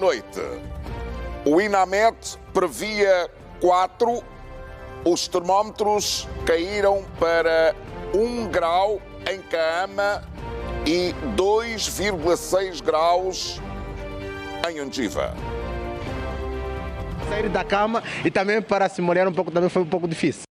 noite. O INAMET previa 4, os termómetros caíram para 1 grau em Cahama e 2,6 graus em Undiva. Sair da cama e também para se molhar um pouco também foi um pouco difícil.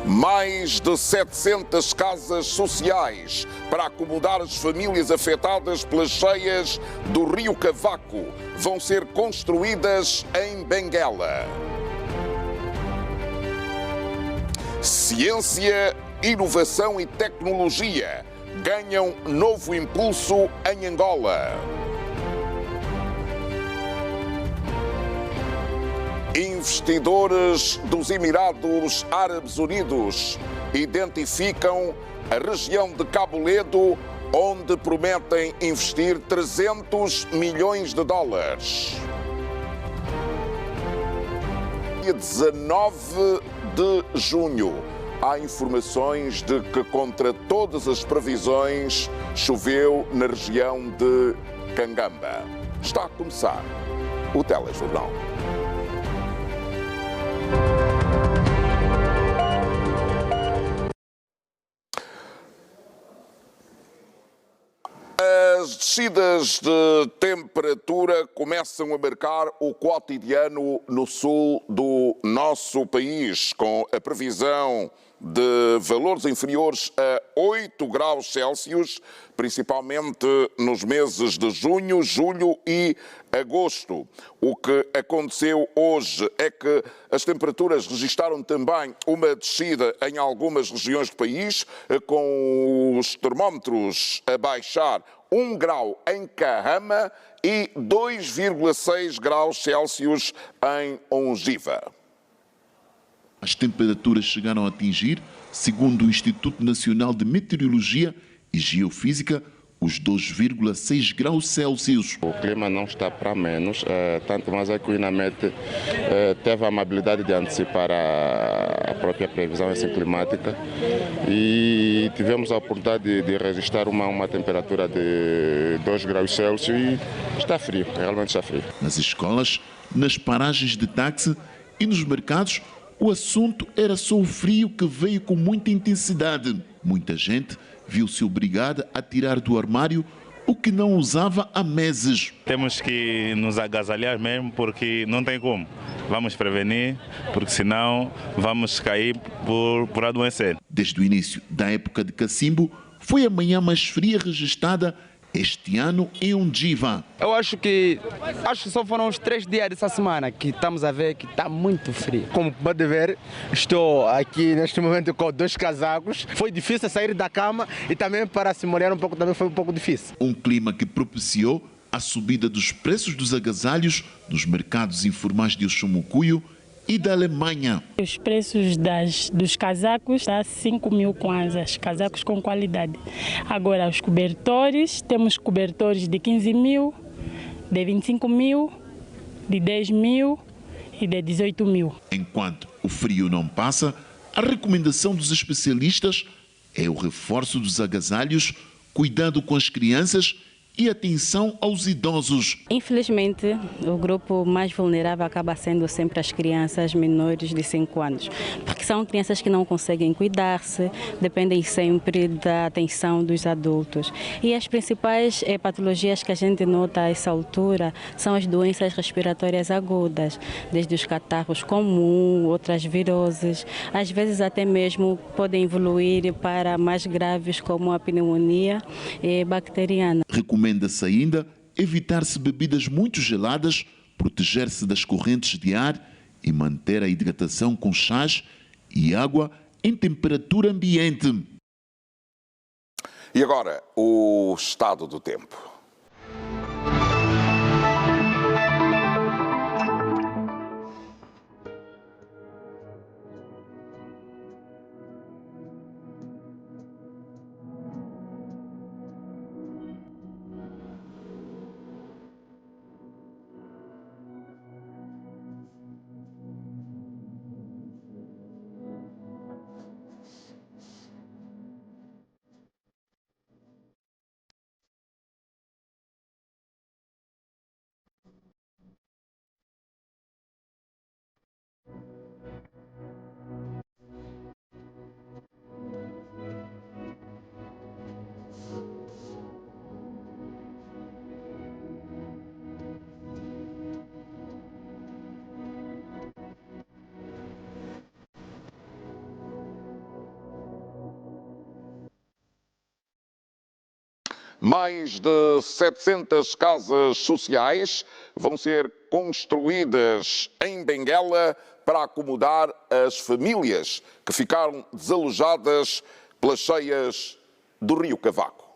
Mais de 700 casas sociais para acomodar as famílias afetadas pelas cheias do Rio Cavaco vão ser construídas em Benguela. Ciência, inovação e tecnologia ganham novo impulso em Angola. Investidores dos Emirados Árabes Unidos identificam a região de Cabo Ledo, onde prometem investir 300 milhões de dólares. Dia 19 de junho, há informações de que, contra todas as previsões, choveu na região de Cangamba. Está a começar o Telejornal. As descidas de temperatura começam a marcar o cotidiano no sul do nosso país, com a previsão de valores inferiores a 8 graus Celsius, principalmente nos meses de junho, julho e agosto. O que aconteceu hoje é que as temperaturas registaram também uma descida em algumas regiões do país, com os termómetros a baixar 1 grau em Cahama e 2,6 graus Celsius em Undiva. As temperaturas chegaram a atingir, segundo o Instituto Nacional de Meteorologia e Geofísica, os 2,6 graus Celsius. O clima não está para menos, tanto mais é que o INAMET teve a amabilidade de antecipar a própria previsão climática e tivemos a oportunidade de registrar uma temperatura de 2 graus Celsius e está frio, realmente está frio. Nas escolas, nas paragens de táxi e nos mercados, o assunto era só o frio que veio com muita intensidade. Muita gente viu-se obrigada a tirar do armário o que não usava há meses. Temos que nos agasalhar mesmo, porque não tem como. Vamos prevenir, porque senão vamos cair por adoecer. Desde o início da época de cacimbo, foi a manhã mais fria registrada este ano em Undiva. Eu acho que só foram os 3 dias dessa semana que estamos a ver que está muito frio. Como pode ver, estou aqui neste momento com 2 casacos. Foi difícil sair da cama e também para se molhar um pouco também foi um pouco difícil. Um clima que propiciou a subida dos preços dos agasalhos nos mercados informais de Oxumucuio e da Alemanha. Os preços dos casacos estão a 5 mil kwanzas, casacos com qualidade. Agora, os cobertores, temos cobertores de 15 mil, de 25 mil, de 10 mil e de 18 mil. Enquanto o frio não passa, a recomendação dos especialistas é o reforço dos agasalhos, cuidado com as crianças e atenção aos idosos. Infelizmente, o grupo mais vulnerável acaba sendo sempre as crianças menores de 5 anos, porque são crianças que não conseguem cuidar-se, dependem sempre da atenção dos adultos. E as principais patologias que a gente nota a essa altura são as doenças respiratórias agudas, desde os catarros comuns, outras viroses, às vezes até mesmo podem evoluir para mais graves como a pneumonia bacteriana. Recomenda-se ainda evitar-se bebidas muito geladas, proteger-se das correntes de ar e manter a hidratação com chás e água em temperatura ambiente. E agora, o estado do tempo. Mais de 700 casas sociais vão ser construídas em Benguela para acomodar as famílias que ficaram desalojadas pelas cheias do Rio Cavaco.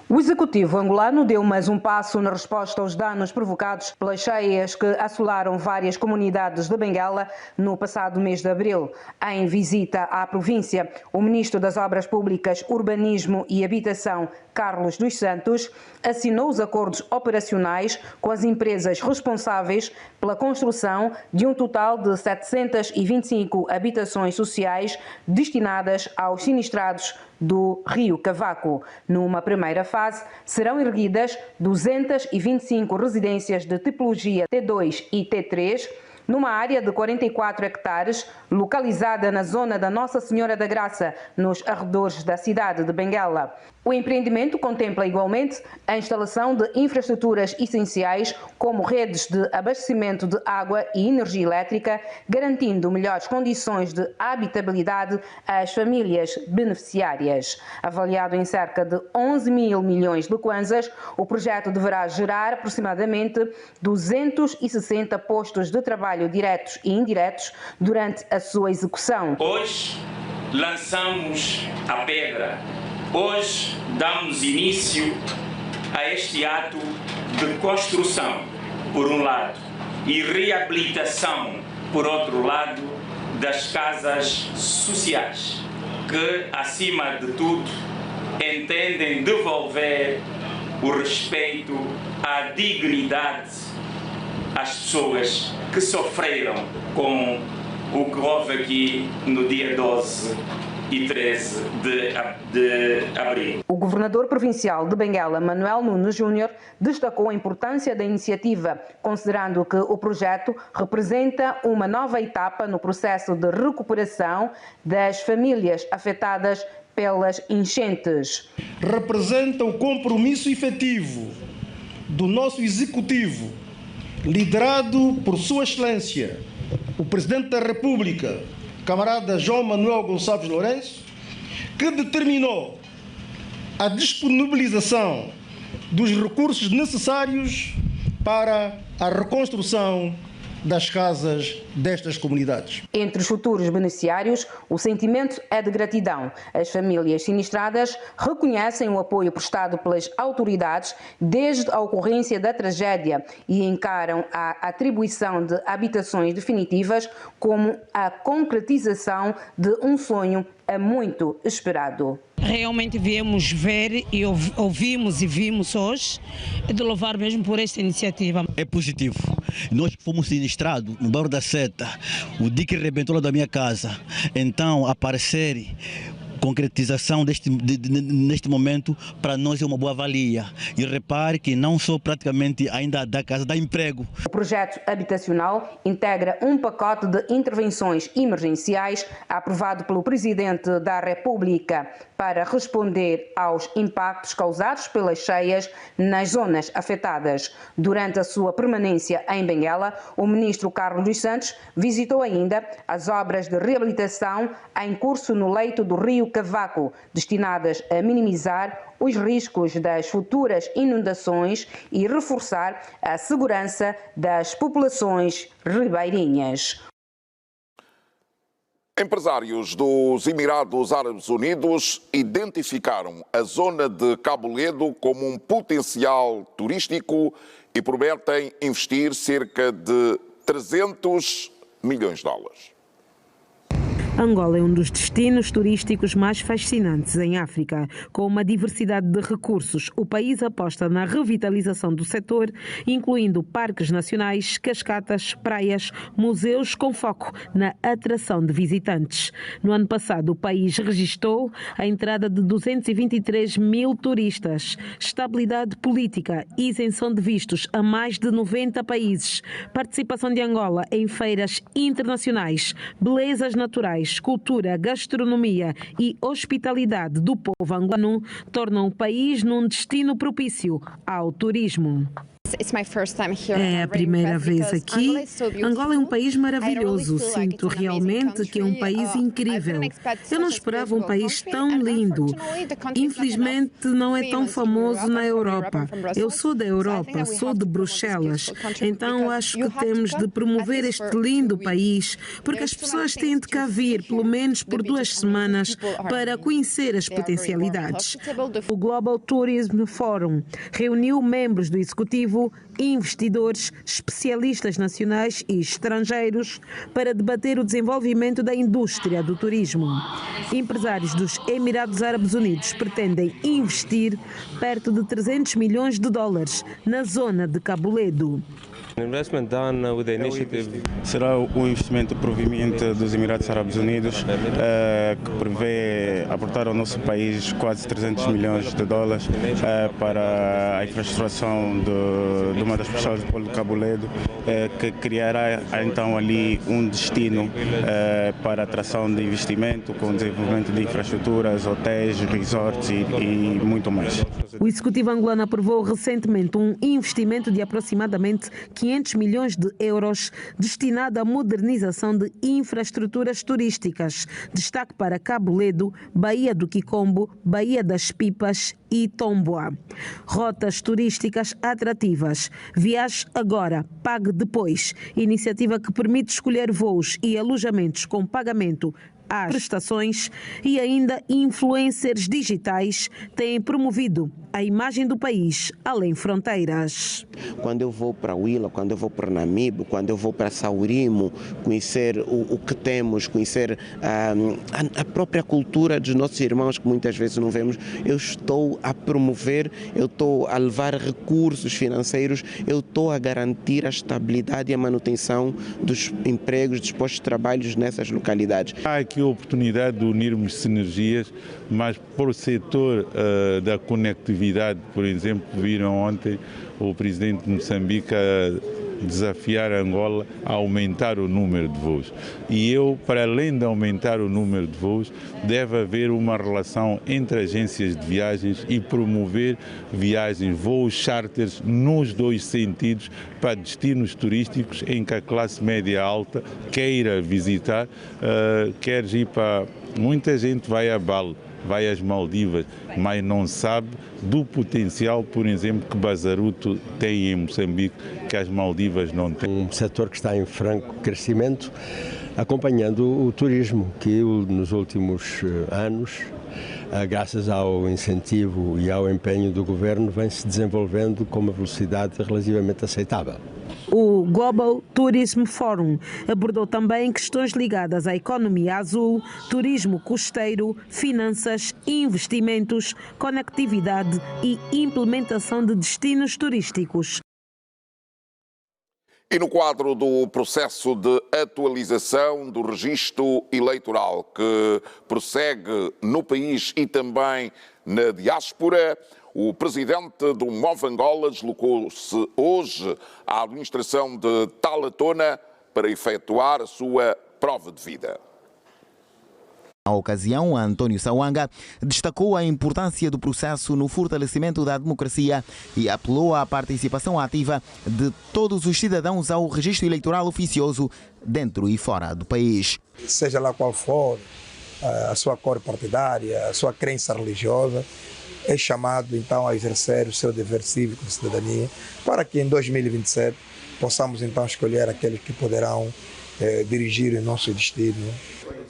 O executivo angolano deu mais um passo na resposta aos danos provocados pelas cheias que assolaram várias comunidades de Benguela no passado mês de abril. Em visita à província, o ministro das Obras Públicas, Urbanismo e Habitação, Carlos dos Santos, assinou os acordos operacionais com as empresas responsáveis pela construção de um total de 725 habitações sociais destinadas aos sinistrados do Rio Cavaco. Numa primeira fase, serão erguidas 225 residências de tipologia T2 e T3, numa área de 44 hectares, localizada na zona da Nossa Senhora da Graça, nos arredores da cidade de Benguela. O empreendimento contempla igualmente a instalação de infraestruturas essenciais, como redes de abastecimento de água e energia elétrica, garantindo melhores condições de habitabilidade às famílias beneficiárias. Avaliado em cerca de 11 mil milhões de kwanzas, o projeto deverá gerar aproximadamente 260 postos de trabalho diretos e indiretos durante a sua execução. Hoje lançamos a pedra. Hoje damos início a este ato de construção, por um lado, e reabilitação, por outro lado, das casas sociais, que, acima de tudo, entendem devolver o respeito à dignidade às pessoas que sofreram com o que houve aqui no dia 12 e 13 de abril. O governador provincial de Benguela, Manuel Nunes Júnior, destacou a importância da iniciativa, considerando que o projeto representa uma nova etapa no processo de recuperação das famílias afetadas pelas enchentes. Representa o compromisso efetivo do nosso executivo, liderado por Sua Excelência, o Presidente da República, camarada João Manuel Gonçalves Lourenço, que determinou a disponibilização dos recursos necessários para a reconstrução das casas destas comunidades. Entre os futuros beneficiários, o sentimento é de gratidão. As famílias sinistradas reconhecem o apoio prestado pelas autoridades desde a ocorrência da tragédia e encaram a atribuição de habitações definitivas como a concretização de um sonho muito esperado. Realmente viemos ver e ouvimos e vimos hoje, de louvar mesmo por esta iniciativa. É positivo. Nós que fomos sinistrados no bairro da Seta, o dique rebentou lá da minha casa. Então, aparecer concretização neste momento, para nós é uma boa valia. E repare que não só praticamente ainda dá casa, dá emprego. O projeto habitacional integra um pacote de intervenções emergenciais aprovado pelo Presidente da República para responder aos impactos causados pelas cheias nas zonas afetadas. Durante a sua permanência em Benguela, o ministro Carlos dos Santos visitou ainda as obras de reabilitação em curso no leito do Rio Cavaco, destinadas a minimizar os riscos das futuras inundações e reforçar a segurança das populações ribeirinhas. Empresários dos Emirados Árabes Unidos identificaram a zona de Cabo Ledo como um potencial turístico e prometem investir cerca de 300 milhões de dólares. Angola é um dos destinos turísticos mais fascinantes em África. Com uma diversidade de recursos, o país aposta na revitalização do setor, incluindo parques nacionais, cascatas, praias, museus, com foco na atração de visitantes. No ano passado, o país registrou a entrada de 223 mil turistas, estabilidade política, isenção de vistos a mais de 90 países, participação de Angola em feiras internacionais, belezas naturais, cultura, gastronomia e hospitalidade do povo angolano tornam o país num destino propício ao turismo. É a primeira vez aqui. Angola é um país maravilhoso. Sinto realmente que é um país incrível. Eu não esperava um país tão lindo. Infelizmente, não é tão famoso na Europa. Eu sou da Europa, sou de Bruxelas. Então, acho que temos de promover este lindo país, porque as pessoas têm de cá vir, pelo menos por 2 semanas, para conhecer as potencialidades. O Global Tourism Forum reuniu membros do executivo, investidores, especialistas nacionais e estrangeiros para debater o desenvolvimento da indústria do turismo. Empresários dos Emirados Árabes Unidos pretendem investir perto de 300 milhões de dólares na zona de Cabo Ledo. Será o investimento proveniente dos Emirados Árabes Unidos que prevê aportar ao nosso país quase 300 milhões de dólares para a infraestruturação de uma das pessoas do Polo de Cabo Ledo, que criará então ali um destino para a atração de investimento com desenvolvimento de infraestruturas, hotéis, resorts e muito mais. O executivo angolano aprovou recentemente um investimento de aproximadamente 500 milhões de euros destinado à modernização de infraestruturas turísticas. Destaque para Cabo Ledo, Baía do Quicombo, Baía das Pipas e Tomboa. Rotas turísticas atrativas. Viaje agora, pague depois. Iniciativa que permite escolher voos e alojamentos com pagamento às prestações, e ainda influencers digitais têm promovido a imagem do país além fronteiras. Quando eu vou para Huila, quando eu vou para Namibe, quando eu vou para Saurimo, conhecer o que temos, conhecer a própria cultura dos nossos irmãos que muitas vezes não vemos, eu estou a promover, eu estou a levar recursos financeiros, eu estou a garantir a estabilidade e a manutenção dos empregos, dos postos de trabalho nessas localidades. Há aqui a oportunidade de unirmos sinergias, mas para o setor da conectividade, por exemplo, viram ontem o presidente de Moçambique a desafiar a Angola a aumentar o número de voos. E eu, para além de aumentar o número de voos, deve haver uma relação entre agências de viagens e promover viagens, voos charters nos 2 sentidos para destinos turísticos em que a classe média alta queira visitar, quer ir para... Muita gente vai a Bali, vai às Maldivas, mas não sabe do potencial, por exemplo, que Bazaruto tem em Moçambique, que as Maldivas não têm. Um setor que está em franco crescimento, acompanhando o turismo, que nos últimos anos, graças ao incentivo e ao empenho do governo, vem se desenvolvendo com uma velocidade relativamente aceitável. O Global Tourism Forum abordou também questões ligadas à economia azul, turismo costeiro, finanças, investimentos, conectividade e implementação de destinos turísticos. E no quadro do processo de atualização do registro eleitoral que prossegue no país e também na diáspora, o presidente do Move Angola deslocou-se hoje à administração de Talatona para efetuar a sua prova de vida. Na ocasião, António Sawanga destacou a importância do processo no fortalecimento da democracia e apelou à participação ativa de todos os cidadãos ao registro eleitoral oficioso dentro e fora do país. Seja lá qual for a sua cor partidária, a sua crença religiosa, é chamado então a exercer o seu dever cívico de cidadania para que em 2027 possamos então escolher aqueles que poderão dirigir o nosso destino.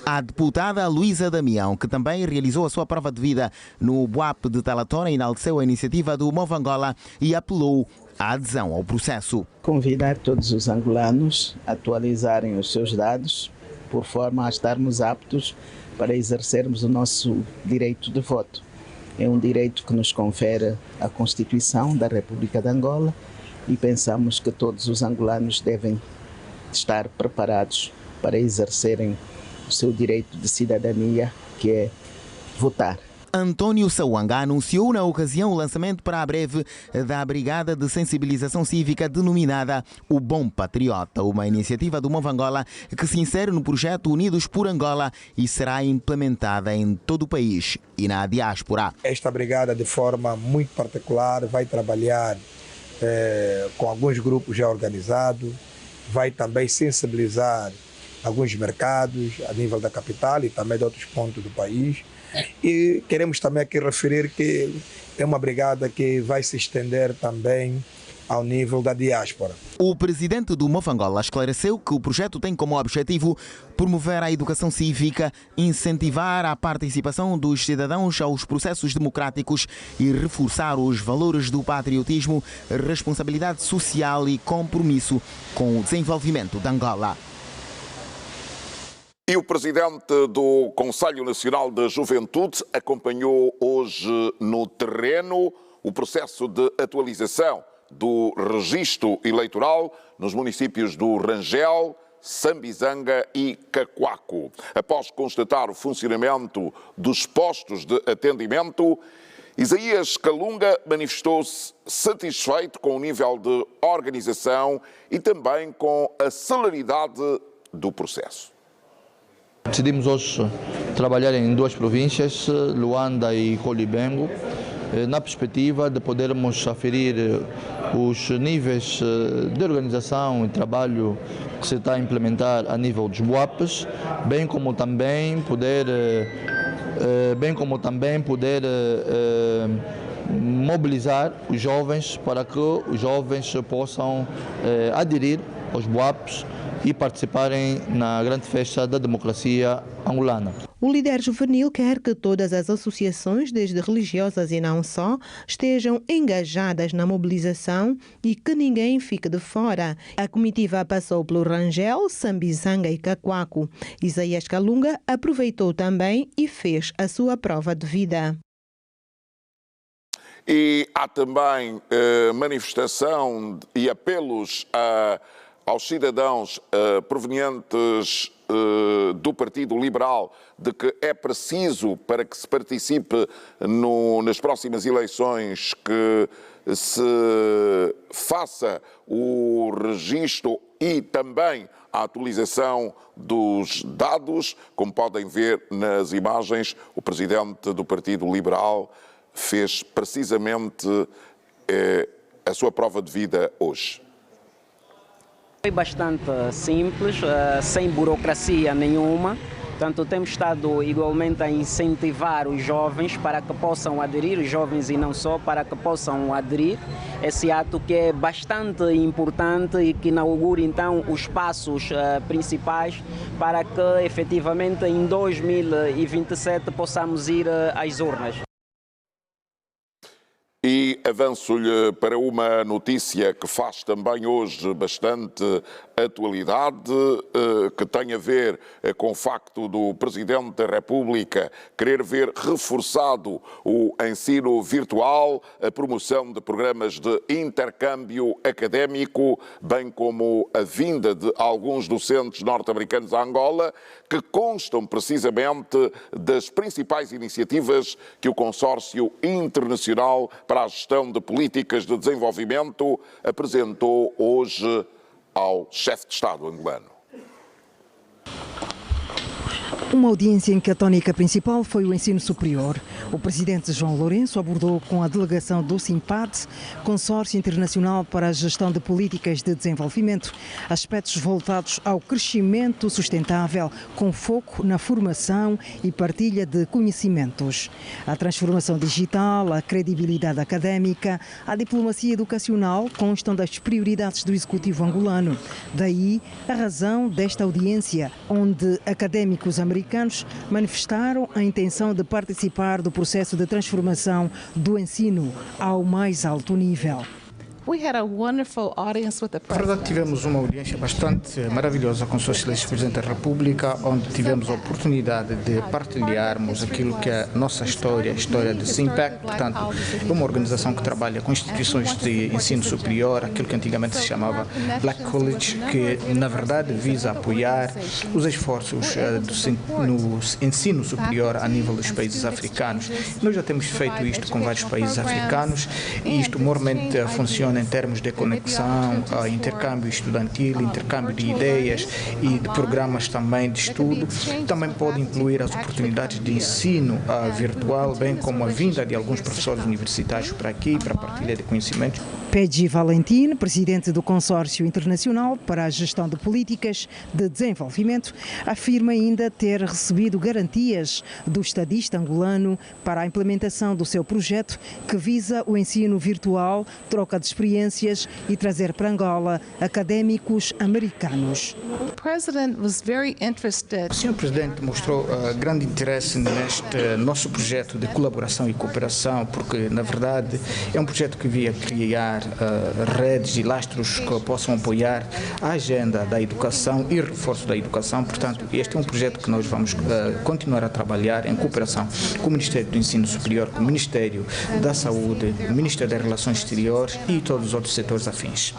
A deputada Luísa Damião, que também realizou a sua prova de vida no BUAP de Talatona, enalteceu a iniciativa do Move Angola e apelou à adesão ao processo. Convidar todos os angolanos a atualizarem os seus dados por forma a estarmos aptos para exercermos o nosso direito de voto. É um direito que nos confere a Constituição da República de Angola e pensamos que todos os angolanos devem estar preparados para exercerem o seu direito de cidadania, que é votar. António Sawanga anunciou na ocasião o lançamento para a breve da Brigada de Sensibilização Cívica denominada O Bom Patriota, uma iniciativa do Move Angola que se insere no projeto Unidos por Angola e será implementada em todo o país e na diáspora. Esta brigada, de forma muito particular, vai trabalhar com alguns grupos já organizados, vai também sensibilizar alguns mercados a nível da capital e também de outros pontos do país. E queremos também aqui referir que é uma brigada que vai se estender também ao nível da diáspora. O presidente do Mofangola esclareceu que o projeto tem como objetivo promover a educação cívica, incentivar a participação dos cidadãos aos processos democráticos e reforçar os valores do patriotismo, responsabilidade social e compromisso com o desenvolvimento de Angola. E o presidente do Conselho Nacional da Juventude acompanhou hoje no terreno o processo de atualização do registro eleitoral nos municípios do Rangel, Sambizanga e Cacoaco. Após constatar o funcionamento dos postos de atendimento, Isaías Calunga manifestou-se satisfeito com o nível de organização e também com a celeridade do processo. Decidimos hoje trabalhar em duas províncias, Luanda e Colibengo, na perspectiva de podermos aferir os níveis de organização e trabalho que se está a implementar a nível dos BUAPs, bem como também poder mobilizar os jovens para que os jovens possam aderir aos BUAPs e participarem na grande festa da democracia angolana. O líder juvenil quer que todas as associações, desde religiosas e não só, estejam engajadas na mobilização e que ninguém fique de fora. A comitiva passou pelo Rangel, Sambizanga e Cacoaco. Isaías Calunga aproveitou também e fez a sua prova de vida. E há também manifestação e apelos aos cidadãos provenientes do Partido Liberal de que é preciso, para que se participe nas próximas eleições, que se faça o registro e também a atualização dos dados. Como podem ver nas imagens, o presidente do Partido Liberal fez precisamente a sua prova de vida hoje. Foi bastante simples, sem burocracia nenhuma. Portanto, temos estado igualmente a incentivar os jovens para que possam aderir, os jovens e não só, para que possam aderir. Esse ato que é bastante importante e que inaugura então os passos principais para que efetivamente em 2027 possamos ir às urnas. E avanço-lhe para uma notícia que faz também hoje bastante atualidade, que tem a ver com o facto do Presidente da República querer ver reforçado o ensino virtual, a promoção de programas de intercâmbio académico, bem como a vinda de alguns docentes norte-americanos a Angola, que constam precisamente das principais iniciativas que o Consórcio Internacional para a Gestão de Políticas de Desenvolvimento apresentou hoje ao chefe de Estado angolano. Uma audiência em que a tónica principal foi o ensino superior. O presidente João Lourenço abordou com a delegação do SIMPAD, Consórcio Internacional para a Gestão de Políticas de Desenvolvimento, aspectos voltados ao crescimento sustentável, com foco na formação e partilha de conhecimentos. A transformação digital, a credibilidade académica, a diplomacia educacional constam das prioridades do Executivo angolano. Daí a razão desta audiência, onde académicos americanos manifestaram a intenção de participar do processo de transformação do ensino ao mais alto nível. Na verdade, tivemos uma audiência bastante maravilhosa com o Sr. Excelência Presidente da República, onde tivemos a oportunidade de partilharmos aquilo que é a nossa história, a história do SIMPAC. Portanto, é uma organização que trabalha com instituições de ensino superior, aquilo que antigamente se chamava Black College, que na verdade visa apoiar os esforços no ensino superior a nível dos países africanos. Nós já temos feito isto com vários países africanos e isto mormente funciona em termos de conexão, intercâmbio estudantil, intercâmbio de ideias e de programas também de estudo. Também pode incluir as oportunidades de ensino virtual, bem como a vinda de alguns professores universitários para aqui, para a partilha de conhecimentos. Pedji Valentin, presidente do Consórcio Internacional para a Gestão de Políticas de Desenvolvimento, afirma ainda ter recebido garantias do estadista angolano para a implementação do seu projeto que visa o ensino virtual, troca de experiências e trazer para Angola académicos americanos. O Sr. Presidente mostrou grande interesse neste nosso projeto de colaboração e cooperação, porque, na verdade, é um projeto que via criar redes e lastros que possam apoiar a agenda da educação e reforço da educação. Portanto, este é um projeto que nós vamos continuar a trabalhar em cooperação com o Ministério do Ensino Superior, com o Ministério da Saúde, o Ministério das Relações Exteriores e todos os outros setores afins.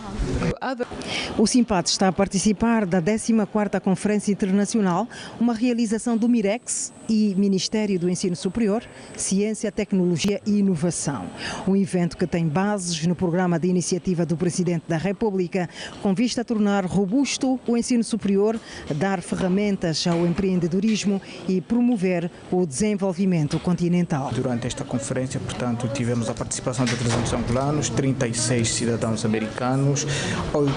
O SIMPAD está a participar da 14ª Conferência Internacional, uma realização do MIREX e Ministério do Ensino Superior, Ciência, Tecnologia e Inovação. Um evento que tem bases no programa de iniciativa do Presidente da República, com vista a tornar robusto o ensino superior, dar ferramentas ao empreendedorismo e promover o desenvolvimento continental. Durante esta conferência, portanto, tivemos a participação de 300 angolanos, 36 cidadãos americanos, 8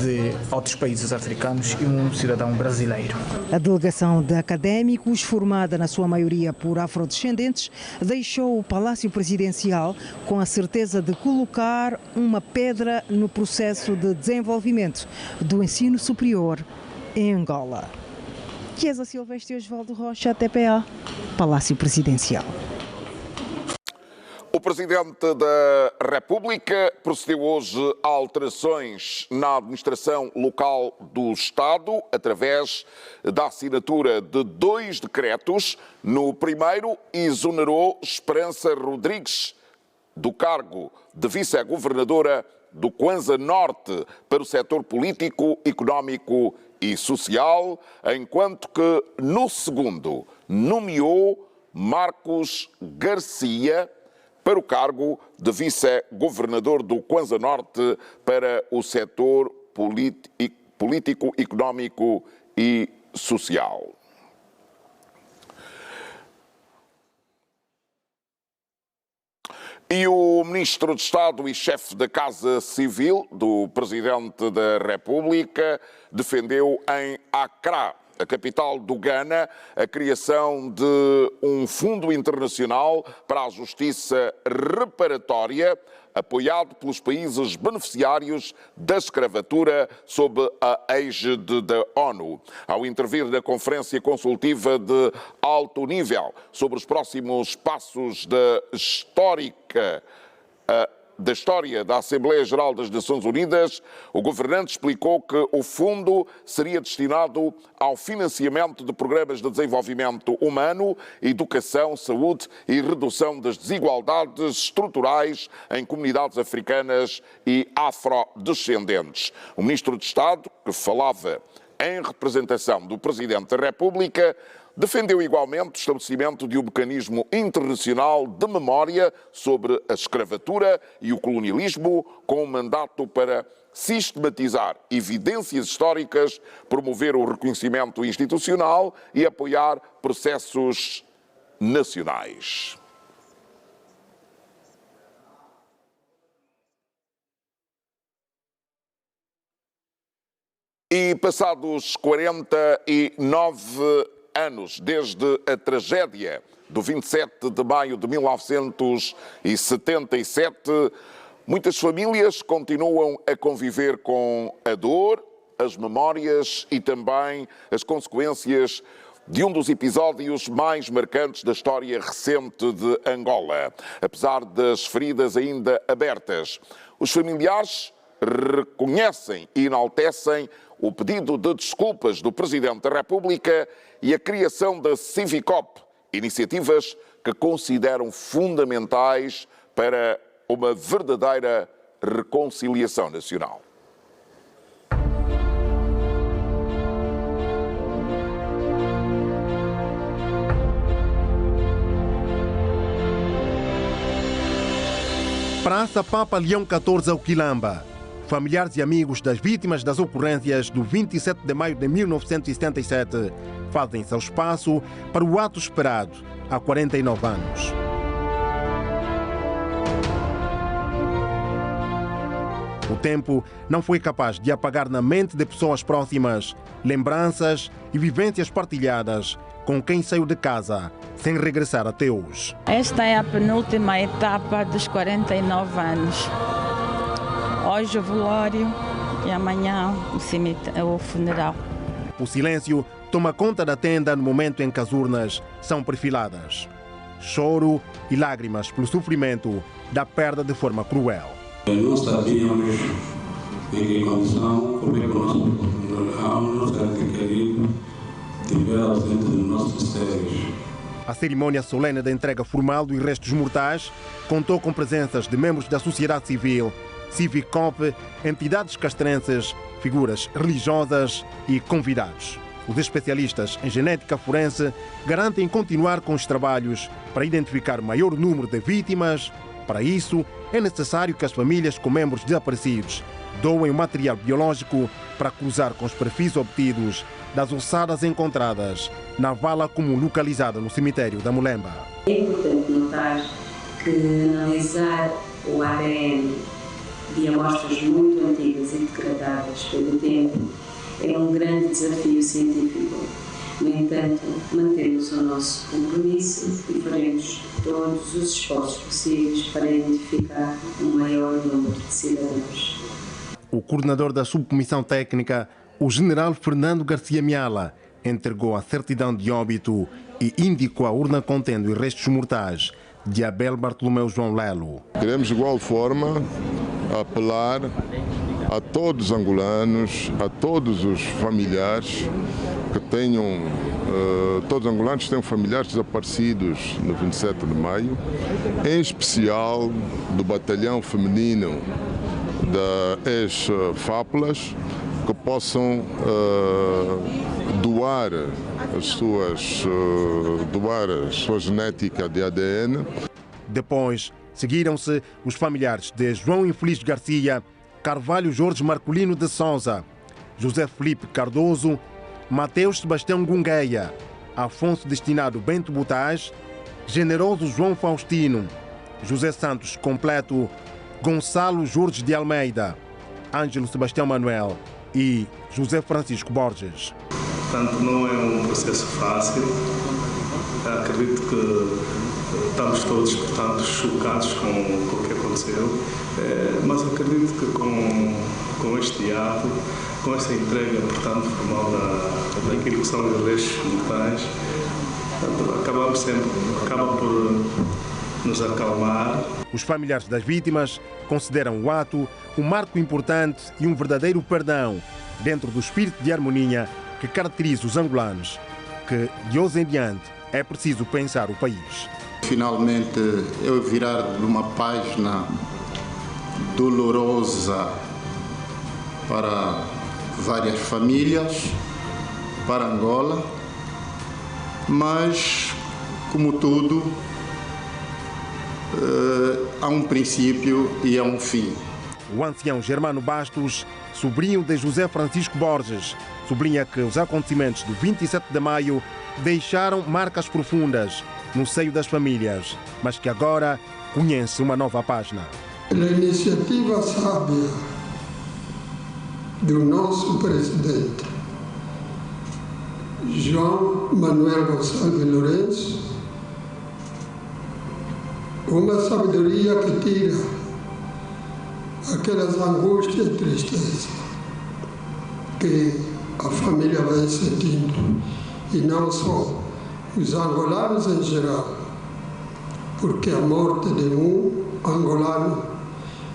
de outros países africanos e um cidadão brasileiro. A delegação de académicos, formada na sua maioria por afrodescendentes, deixou o Palácio Presidencial com a certeza de colocar uma pedra no processo de desenvolvimento do ensino superior em Angola. Chiesa Silvestre e Osvaldo Rocha, TPA, Palácio Presidencial. O Presidente da República procedeu hoje a alterações na administração local do Estado através da assinatura de 2 decretos. No primeiro, exonerou Esperança Rodrigues do cargo de vice-governadora do Kwanza Norte para o setor político, económico e social, enquanto que no segundo nomeou Marcos Garcia para o cargo de vice-governador do Kwanza Norte para o setor político, económico e social. E o Ministro de Estado e chefe da Casa Civil do Presidente da República defendeu em Accra, a capital do Ghana, a criação de um fundo internacional para a justiça reparatória, apoiado pelos países beneficiários da escravatura sob a égide da ONU. Ao intervir na conferência consultiva de alto nível sobre os próximos passos da história da Assembleia Geral das Nações Unidas, o governante explicou que o fundo seria destinado ao financiamento de programas de desenvolvimento humano, educação, saúde e redução das desigualdades estruturais em comunidades africanas e afrodescendentes. O Ministro de Estado, que falava em representação do Presidente da República, defendeu igualmente o estabelecimento de um mecanismo internacional de memória sobre a escravatura e o colonialismo, com um mandato para sistematizar evidências históricas, promover o reconhecimento institucional e apoiar processos nacionais. E passados 49 anos desde a tragédia do 27 de maio de 1977, muitas famílias continuam a conviver com a dor, as memórias e também as consequências de um dos episódios mais marcantes da história recente de Angola. Apesar das feridas ainda abertas, os familiares reconhecem e enaltecem o pedido de desculpas do Presidente da República e a criação da Civicop, iniciativas que consideram fundamentais para uma verdadeira reconciliação nacional. Praça Papa Leão 14 ao Quilamba. Familiares e amigos das vítimas das ocorrências do 27 de maio de 1977 fazem seu espaço para o ato esperado há 49 anos. O tempo não foi capaz de apagar na mente de pessoas próximas lembranças e vivências partilhadas com quem saiu de casa sem regressar até hoje. Esta é a penúltima etapa dos 49 anos. Hoje o velório e amanhã o funeral. O silêncio toma conta da tenda no momento em que as urnas são perfiladas. Choro e lágrimas pelo sofrimento da perda de forma cruel. Não sabíamos em que condição, como é que o nosso ente querido estiver ausente dos nossos seres. A cerimônia solene da entrega formal dos restos mortais contou com presenças de membros da sociedade civil, Civicop, entidades castrenses, figuras religiosas e convidados. Os especialistas em genética forense garantem continuar com os trabalhos para identificar o maior número de vítimas. Para isso, é necessário que as famílias com membros desaparecidos doem o material biológico para cruzar com os perfis obtidos das ossadas encontradas na vala comum localizada no cemitério da Mulemba. É importante notar que analisar o ADN de amostras muito antigas e degradadas pelo tempo é um grande desafio científico. No entanto, mantemos o nosso compromisso e faremos todos os esforços possíveis para identificar o maior número de cidadãos. O coordenador da subcomissão técnica, o general Fernando Garcia Miala, entregou a certidão de óbito e indicou a urna contendo os restos mortais de Abel Bartolomeu João Lelo. Queremos de igual forma apelar a todos os angolanos, a todos os familiares que tenham, todos os angolanos que tenham familiares desaparecidos no 27 de maio, em especial do batalhão feminino da ex-FAPLAS, que possam doar a sua genética de ADN. Depois, seguiram-se os familiares de João Infeliz Garcia, Carvalho Jorge Marcolino de Souza, José Felipe Cardoso, Mateus Sebastião Gungueia, Afonso Destinado Bento Butaz, Generoso João Faustino, José Santos Completo, Gonçalo Jorge de Almeida, Ângelo Sebastião Manuel e José Francisco Borges. Portanto, não é um processo fácil. Acredito que estamos todos, portanto, chocados com o que aconteceu, mas acredito que com este ato, com esta entrega, portanto, formal daquilo que são os restos mortais, acaba por nos acalmar. Os familiares das vítimas consideram o ato um marco importante e um verdadeiro perdão dentro do espírito de harmonia que caracteriza os angolanos, que de hoje em diante é preciso pensar o país. Finalmente, eu virar de uma página dolorosa para várias famílias, para Angola, mas, como tudo, há um princípio e há um fim. O ancião Germano Bastos, sobrinho de José Francisco Borges, sublinha que os acontecimentos do 27 de maio deixaram marcas profundas no seio das famílias, mas que agora conhece uma nova página. A iniciativa sábia do nosso presidente João Manuel Gonçalves Lourenço, uma sabedoria que tira aquelas angústias e tristeza que a família vai sentindo, e não só os angolanos em geral, porque a morte de um angolano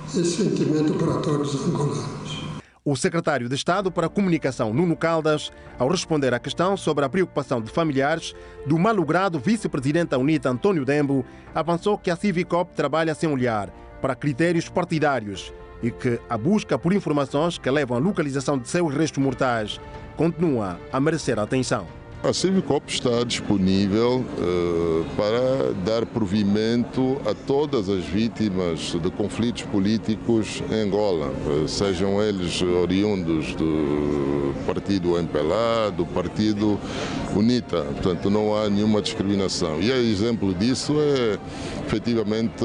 é sentimento para todos os angolanos. O secretário de Estado para a Comunicação, Nuno Caldas, ao responder à questão sobre a preocupação de familiares do malogrado vice-presidente da UNITA, António Dembo, avançou que a Civicop trabalha sem olhar para critérios partidários e que a busca por informações que levam à localização de seus restos mortais continua a merecer atenção. A Civicop está disponível para dar provimento a todas as vítimas de conflitos políticos em Angola, sejam eles oriundos do partido MPLA, do partido UNITA, portanto não há nenhuma discriminação. E exemplo disso é efetivamente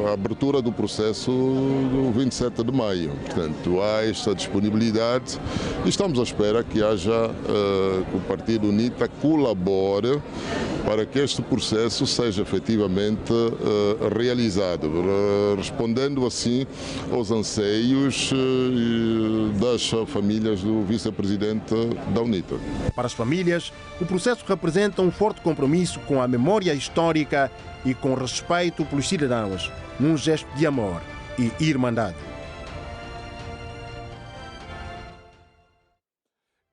a abertura do processo do 27 de maio. Portanto, há esta disponibilidade e estamos à espera que haja, que o Partido UNITA colabore para que este processo seja efetivamente realizado, respondendo assim aos anseios das famílias do vice-presidente da UNITA. Para as famílias, o processo representa um forte compromisso com a memória histórica e com respeito pelos cidadãos, num gesto de amor e irmandade.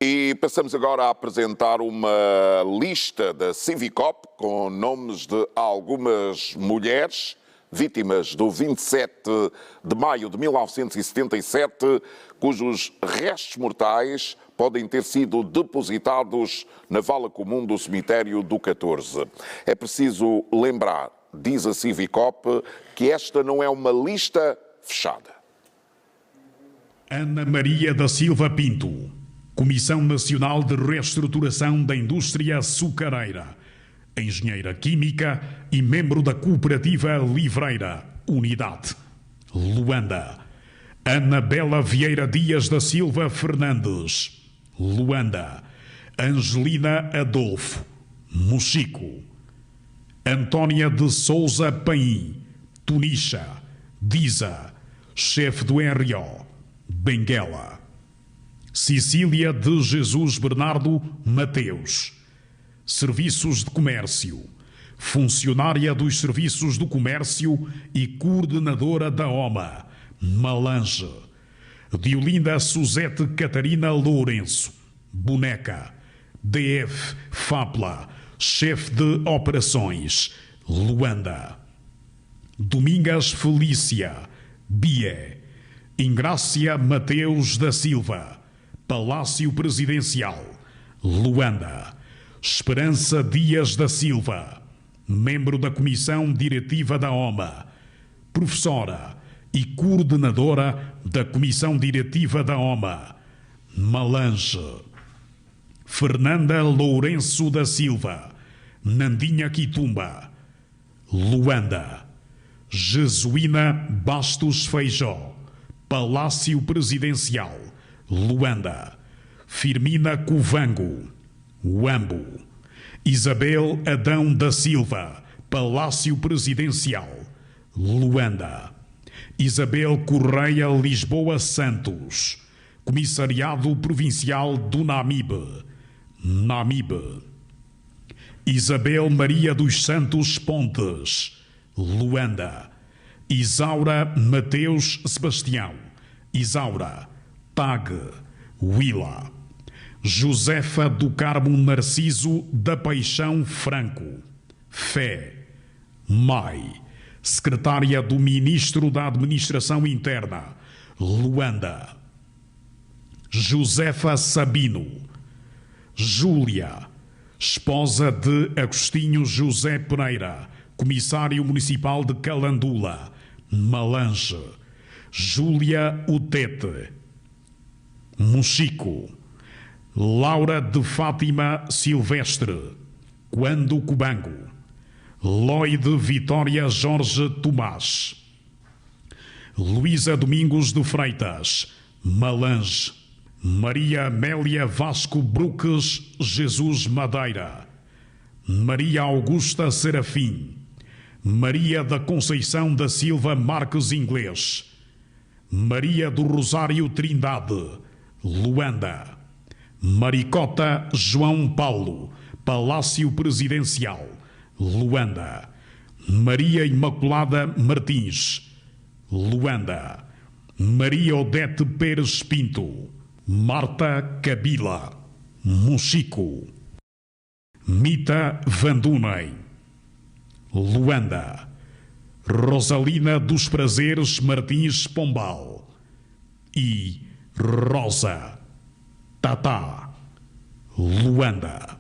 E passamos agora a apresentar uma lista da Civicop com nomes de algumas mulheres vítimas do 27 de maio de 1977, cujos restos mortais podem ter sido depositados na vala comum do cemitério do 14. É preciso lembrar, diz a Civicop, que esta não é uma lista fechada. Ana Maria da Silva Pinto, Comissão Nacional de Reestruturação da Indústria Açucareira, engenheira química e membro da Cooperativa Livreira, Unidade, Luanda. Ana Bela Vieira Dias da Silva Fernandes, Luanda. Angelina Adolfo, Mochico. Antónia de Souza Paim, Tunicha, Diza, chefe do RO, Benguela. Cecília de Jesus Bernardo Mateus, Serviços de Comércio, funcionária dos Serviços do Comércio e coordenadora da OMA, Malange. Diolinda Suzete Catarina Lourenço, Boneca. DF Fapla, chefe de operações, Luanda. Domingas Felícia, Bie. Ingrácia Mateus da Silva, Palácio Presidencial, Luanda. Esperança Dias da Silva, membro da Comissão Diretiva da OMA, professora e coordenadora da Comissão Diretiva da OMA, Malange. Fernanda Lourenço da Silva, Nandinha Quitumba, Luanda. Jesuína Bastos Feijó, Palácio Presidencial, Luanda. Firmina Cuvango, Uambo. Isabel Adão da Silva, Palácio Presidencial, Luanda. Isabel Correia Lisboa Santos, Comissariado Provincial do Namibe, Namibe. Isabel Maria dos Santos Pontes, Luanda. Isaura Mateus Sebastião, Isaura. TAG, Willa. Josefa do Carmo Narciso da Paixão Franco, Fé, Mai. Secretária do Ministro da Administração Interna, Luanda. Josefa Sabino. Júlia, esposa de Agostinho José Pereira, Comissário Municipal de Calandula, Malange. Júlia Utete. Mochico. Laura de Fátima Silvestre, Quando Cubango. Lloyd Vitória Jorge Tomás. Luísa Domingos de Freitas, Malange. Maria Amélia Vasco Bruques Jesus Madeira. Maria Augusta Serafim. Maria da Conceição da Silva Marques Inglês. Maria do Rosário Trindade, Luanda. Maricota João Paulo, Palácio Presidencial, Luanda. Maria Imaculada Martins, Luanda. Maria Odete Pérez Pinto, Marta Kabila, Mochico. Mita Vandunei, Luanda. Rosalina dos Prazeres Martins Pombal e Rosa Tata, Luanda.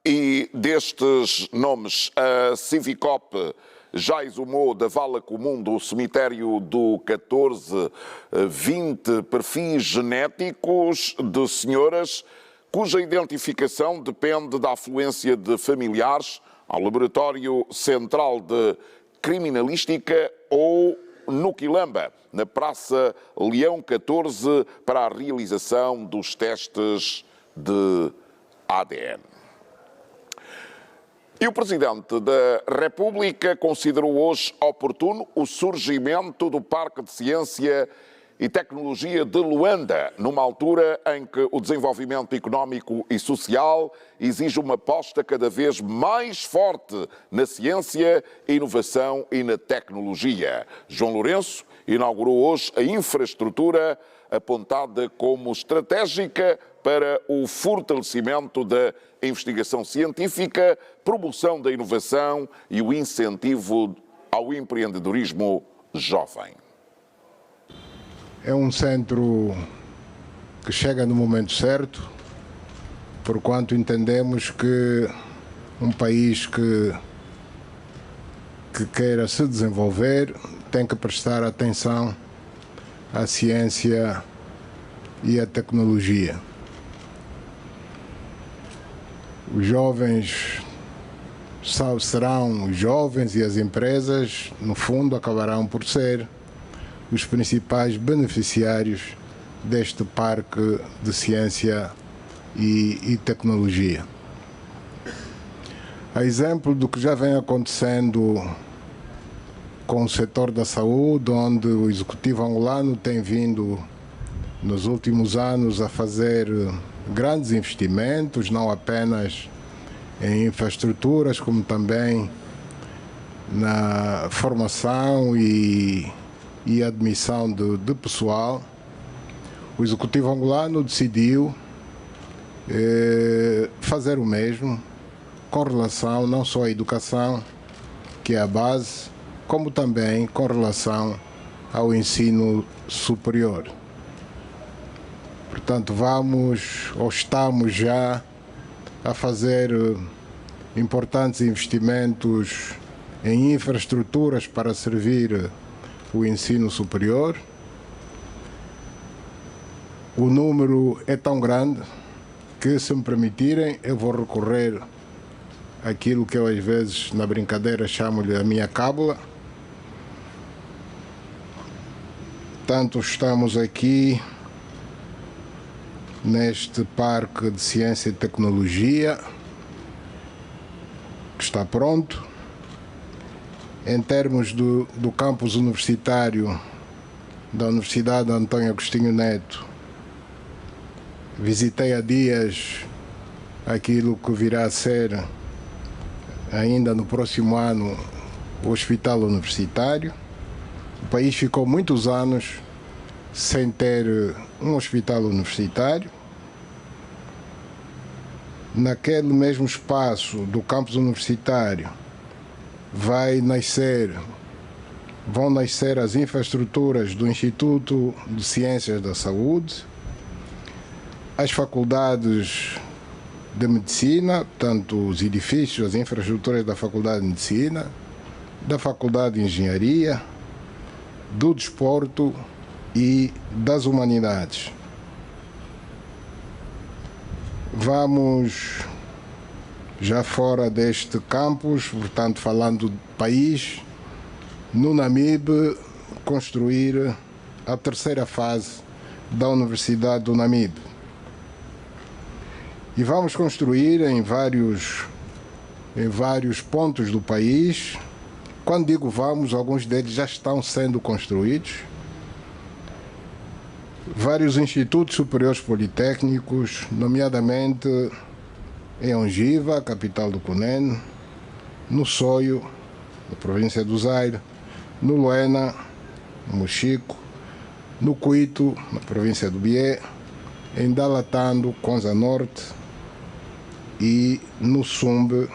E destes nomes, a Civicop já exumou da vala comum do cemitério do 14 20 perfis genéticos de senhoras cuja identificação depende da afluência de familiares ao Laboratório Central de Criminalística ou no Quilamba, na Praça Leão 14, para a realização dos testes de ADN. E o Presidente da República considerou hoje oportuno o surgimento do Parque de Ciência e Tecnologia de Luanda, numa altura em que o desenvolvimento económico e social exige uma aposta cada vez mais forte na ciência, inovação e na tecnologia. João Lourenço inaugurou hoje a infraestrutura apontada como estratégica para o fortalecimento da investigação científica, promoção da inovação e o incentivo ao empreendedorismo jovem. É um centro que chega no momento certo, porquanto entendemos que um país que queira se desenvolver tem que prestar atenção à ciência e à tecnologia. Os jovens serão os jovens e as empresas, no fundo, acabarão por ser os principais beneficiários deste parque de ciência e tecnologia. A exemplo do que já vem acontecendo com o setor da saúde, onde o Executivo angolano tem vindo nos últimos anos a fazer grandes investimentos, não apenas em infraestruturas, como também na formação e admissão de pessoal. O Executivo angolano decidiu fazer o mesmo com relação não só à educação, que é a base, como também com relação ao ensino superior. Portanto, estamos já a fazer importantes investimentos em infraestruturas para servir o ensino superior. O número é tão grande que, se me permitirem, eu vou recorrer àquilo que eu às vezes na brincadeira chamo-lhe a minha cábula. Portanto, estamos aqui neste Parque de Ciência e Tecnologia, que está pronto. Em termos do campus universitário da Universidade Antônio Agostinho Neto, visitei há dias aquilo que virá a ser, ainda no próximo ano, o Hospital Universitário. O país ficou muitos anos sem ter um hospital universitário. Naquele mesmo espaço do campus universitário vão nascer as infraestruturas do Instituto de Ciências da Saúde, as faculdades de Medicina, tanto os edifícios, as infraestruturas da Faculdade de Medicina, da Faculdade de Engenharia, do Desporto e das Humanidades. Vamos, já fora deste campus, portanto falando do país, no Namibe, construir a terceira fase da Universidade do Namibe. E vamos construir em vários pontos do país. Quando digo vamos, alguns deles já estão sendo construídos. Vários institutos superiores politécnicos, nomeadamente em Ongiva, capital do Cunene, no Soio, na província do Zaire, no Luena, no Mochico, no Cuito, na província do Bié, em Dalatando, Konza Norte, e no Sumbe,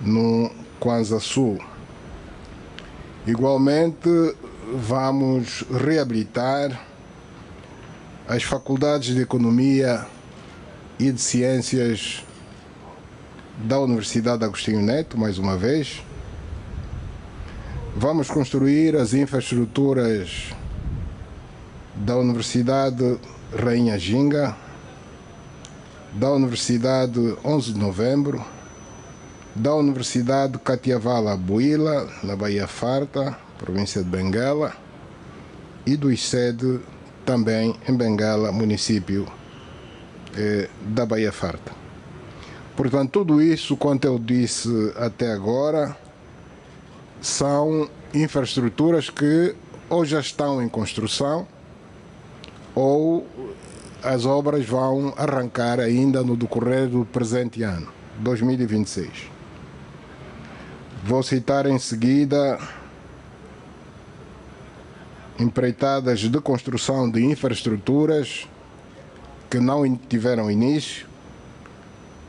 no Kwanza Sul. Igualmente, vamos reabilitar as faculdades de Economia e de Ciências da Universidade Agostinho Neto, mais uma vez, Vamos construir as infraestruturas da Universidade Rainha Ginga, da Universidade 11 de Novembro, da Universidade Catiavala Buila, na Baía Farta, província de Benguela, e do ICED também em Benguela, município da Baía Farta. Portanto, tudo isso, quanto eu disse até agora, são infraestruturas que ou já estão em construção ou as obras vão arrancar ainda no decorrer do presente ano, 2026. Vou citar em seguida empreitadas de construção de infraestruturas que não tiveram início,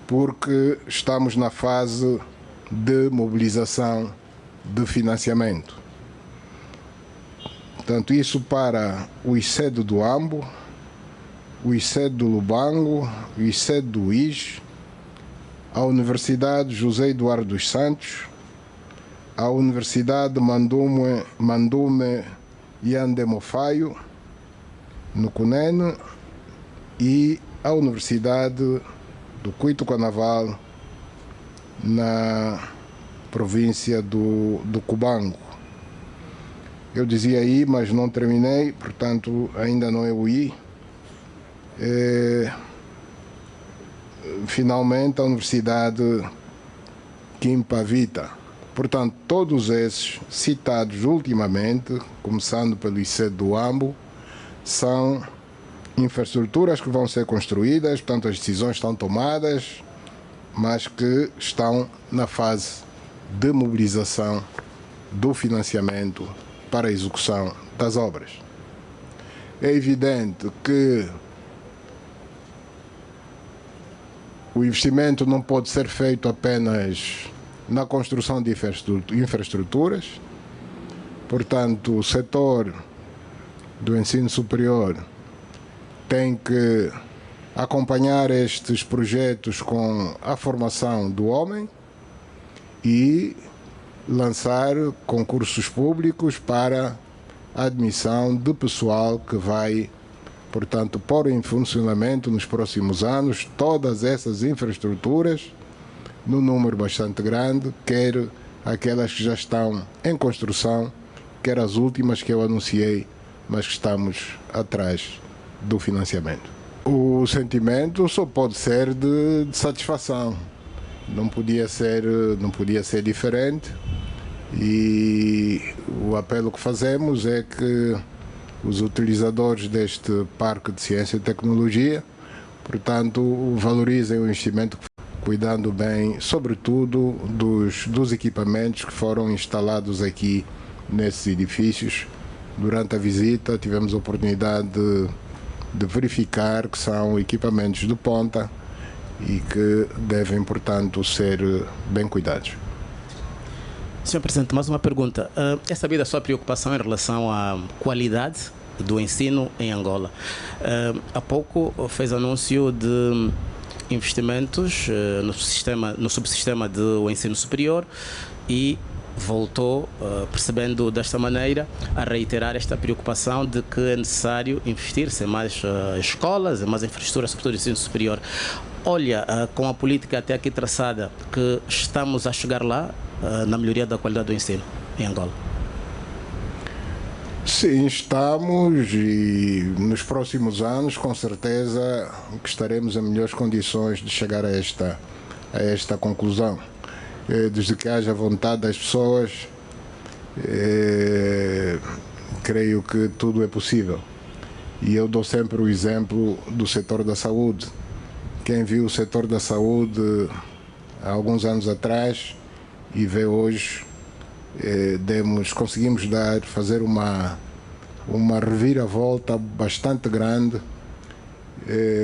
porque estamos na fase de mobilização de financiamento. Portanto, isso para o ICED do Ambo, o ICED do Lubango, o ICED do IS, a Universidade José Eduardo dos Santos, a Universidade Mandume Yande Mofaio, no Cunene, e a Universidade do Cuito Canaval, na província do Cubango. Eu dizia aí, mas não terminei, portanto ainda não é o I. Finalmente a Universidade Quimpavita. Portanto, todos esses citados ultimamente, começando pelo ICED do Ambo, são infraestruturas que vão ser construídas, portanto as decisões estão tomadas, mas que estão na fase de mobilização do financiamento para a execução das obras. É evidente que o investimento não pode ser feito apenas na construção de infraestruturas, portanto, o setor do ensino superior tem que acompanhar estes projetos com a formação do homem e lançar concursos públicos para a admissão de pessoal que vai, portanto, pôr em funcionamento nos próximos anos todas essas infraestruturas num número bastante grande, quer aquelas que já estão em construção, quer as últimas que eu anunciei, mas que estamos atrás do financiamento. O sentimento só pode ser de satisfação. Não podia ser diferente, e o apelo que fazemos é que os utilizadores deste parque de ciência e tecnologia, portanto, valorizem o investimento, cuidando bem, sobretudo, dos equipamentos que foram instalados aqui nesses edifícios. Durante a visita tivemos a oportunidade de verificar que são equipamentos de ponta e que devem, portanto, ser bem cuidados. Senhor Presidente, mais uma pergunta. É sabida a sua preocupação em relação à qualidade do ensino em Angola. Há pouco fez anúncio de investimentos no subsistema do ensino superior e voltou, percebendo desta maneira, a reiterar esta preocupação de que é necessário investir-se em mais escolas, em mais infraestrutura, sobretudo no ensino superior. Olha, com a política até aqui traçada, que estamos a chegar lá, na melhoria da qualidade do ensino em Angola? Sim, estamos, e nos próximos anos, com certeza, que estaremos em melhores condições de chegar a esta conclusão. Desde que haja vontade das pessoas, creio que tudo é possível. E eu dou sempre o exemplo do setor da saúde. Quem viu o setor da saúde há alguns anos atrás e vê hoje, conseguimos fazer uma reviravolta bastante grande.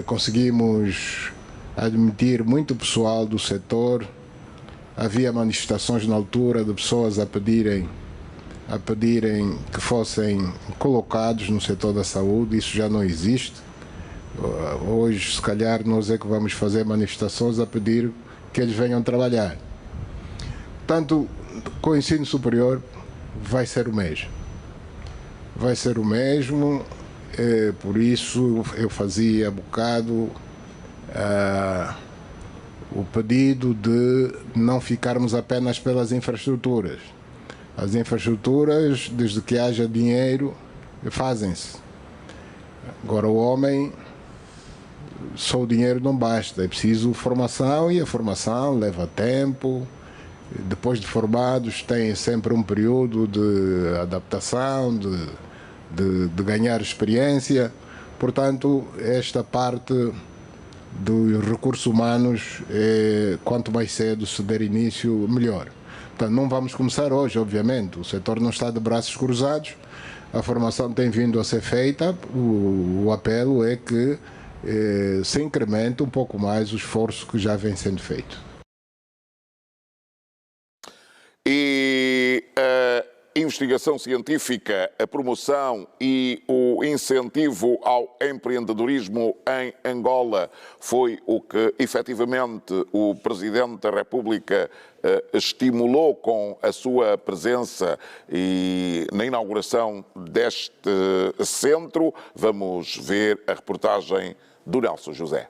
Conseguimos admitir muito pessoal do setor. Havia manifestações na altura de pessoas a pedirem que fossem colocados no setor da saúde. Isso já não existe. Hoje, se calhar, nós é que vamos fazer manifestações a pedir que eles venham trabalhar. Tanto com o ensino superior, vai ser o mesmo. Vai ser o mesmo, por isso eu fazia bocado o pedido de não ficarmos apenas pelas infraestruturas. As infraestruturas, desde que haja dinheiro, fazem-se. Agora o homem, só o dinheiro não basta, é preciso formação e a formação leva tempo. Depois de formados tem sempre um período de adaptação, de ganhar experiência. Portanto, esta parte dos recursos humanos, quanto mais cedo se der início, melhor. Portanto, não vamos começar hoje, obviamente. O setor não está de braços cruzados. A formação tem vindo a ser feita. O apelo é que se incremente um pouco mais o esforço que já vem sendo feito. E a investigação científica, a promoção e o incentivo ao empreendedorismo em Angola foi o que efetivamente o Presidente da República estimulou com a sua presença e na inauguração deste centro. Vamos ver a reportagem do Nelson José.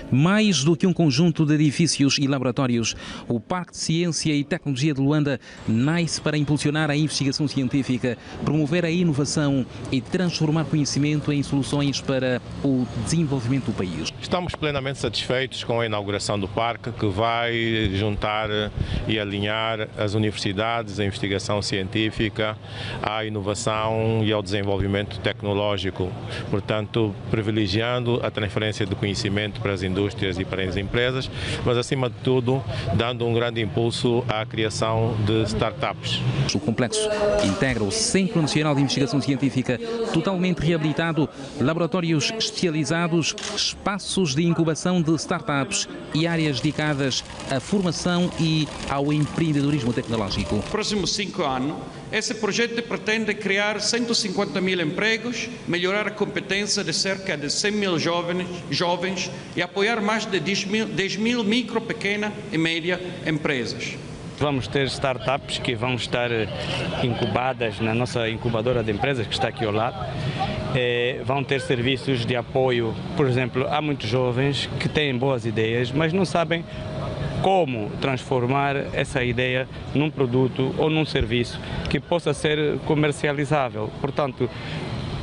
Mais do que um conjunto de edifícios e laboratórios, o Parque de Ciência e Tecnologia de Luanda nasce para impulsionar a investigação científica, promover a inovação e transformar conhecimento em soluções para o desenvolvimento do país. Estamos plenamente satisfeitos com a inauguração do parque, que vai juntar e alinhar as universidades, a investigação científica, à inovação e ao desenvolvimento tecnológico, portanto, privilegiando a transferência de conhecimento para as indústrias e para as empresas, mas acima de tudo dando um grande impulso à criação de startups. O complexo integra o Centro Nacional de Investigação Científica, totalmente reabilitado, laboratórios especializados, espaços de incubação de startups e áreas dedicadas à formação e ao empreendedorismo tecnológico. Nos próximos 5 anos, esse projeto pretende criar 150 mil empregos, melhorar a competência de cerca de 100 mil jovens e apoiar mais de 10 mil micro, pequena e média empresas. Vamos ter startups que vão estar incubadas na nossa incubadora de empresas, que está aqui ao lado. Vão ter serviços de apoio. Por exemplo, há muitos jovens que têm boas ideias, mas não sabem como transformar essa ideia num produto ou num serviço que possa ser comercializável. Portanto,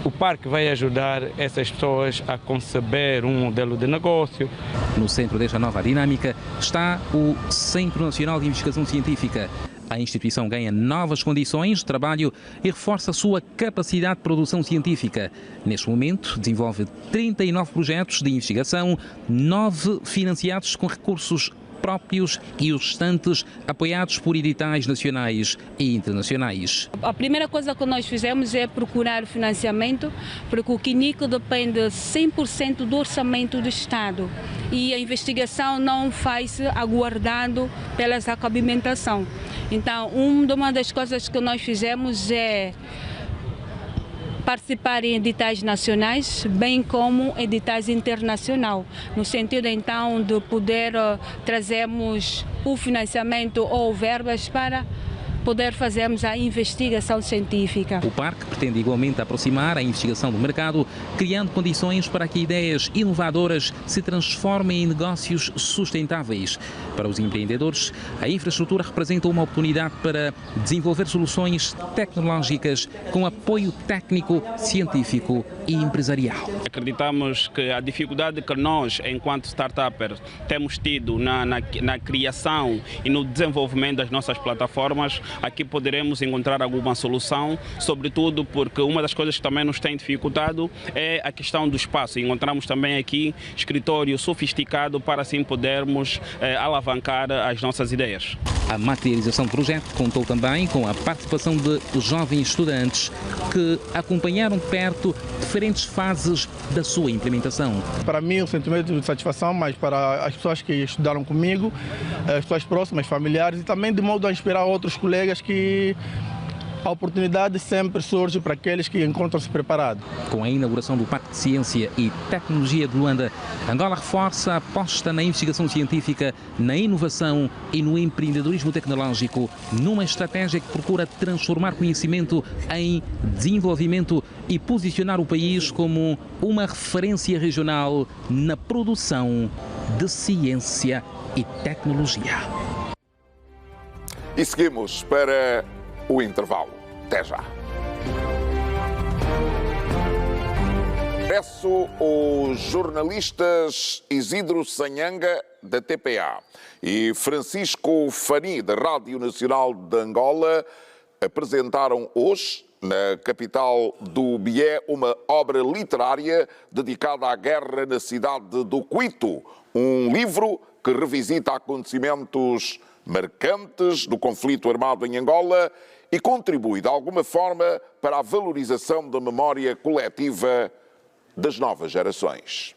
o parque vai ajudar essas pessoas a conceber um modelo de negócio. No centro desta nova dinâmica está o Centro Nacional de Investigação Científica. A instituição ganha novas condições de trabalho e reforça a sua capacidade de produção científica. Neste momento, desenvolve 39 projetos de investigação, 9 financiados com recursos próprios e os restantes apoiados por editais nacionais e internacionais. A primeira coisa que nós fizemos é procurar financiamento, porque o CNIC depende 100% do orçamento do Estado e a investigação não faz aguardando pela acabamentação. Então, uma das coisas que nós fizemos é participar em editais nacionais, bem como editais internacionais, no sentido então de poder trazermos o financiamento ou verbas para poder fazermos a investigação científica. O parque pretende igualmente aproximar a investigação do mercado, criando condições para que ideias inovadoras se transformem em negócios sustentáveis. Para os empreendedores, a infraestrutura representa uma oportunidade para desenvolver soluções tecnológicas com apoio técnico, científico e empresarial. Acreditamos que a dificuldade que nós, enquanto startuppers, temos tido na criação e no desenvolvimento das nossas plataformas, aqui poderemos encontrar alguma solução, sobretudo porque uma das coisas que também nos tem dificultado é a questão do espaço. Encontramos também aqui escritório sofisticado para assim podermos alavancar as nossas ideias. A materialização do projeto contou também com a participação de jovens estudantes que acompanharam de perto diferentes fases da sua implementação. Para mim, o sentimento de satisfação, mas para as pessoas que estudaram comigo, as pessoas próximas, familiares, e também de modo a inspirar outros colegas que A oportunidade sempre surge para aqueles que encontram-se preparados. Com a inauguração do Parque de Ciência e Tecnologia de Luanda, Angola reforça a aposta na investigação científica, na inovação e no empreendedorismo tecnológico, numa estratégia que procura transformar conhecimento em desenvolvimento e posicionar o país como uma referência regional na produção de ciência e tecnologia. E seguimos para o intervalo. Até já. Peço os jornalistas Isidro Sanhanga, da TPA, e Francisco Fani, da Rádio Nacional de Angola, apresentaram hoje, na capital do Bié, uma obra literária dedicada à guerra na cidade do Cuito, um livro que revisita acontecimentos marcantes do conflito armado em Angola e contribui, de alguma forma, para a valorização da memória coletiva das novas gerações.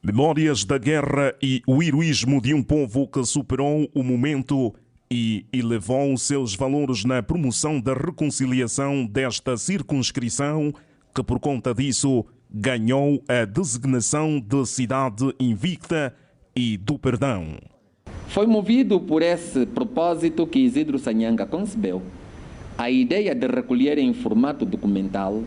Memórias da guerra e o heroísmo de um povo que superou o momento e elevou seus valores na promoção da reconciliação desta circunscrição, que por conta disso ganhou a designação de cidade invicta e do perdão. Foi movido por esse propósito que Isidro Sanhanga concebeu a ideia de recolher em formato documental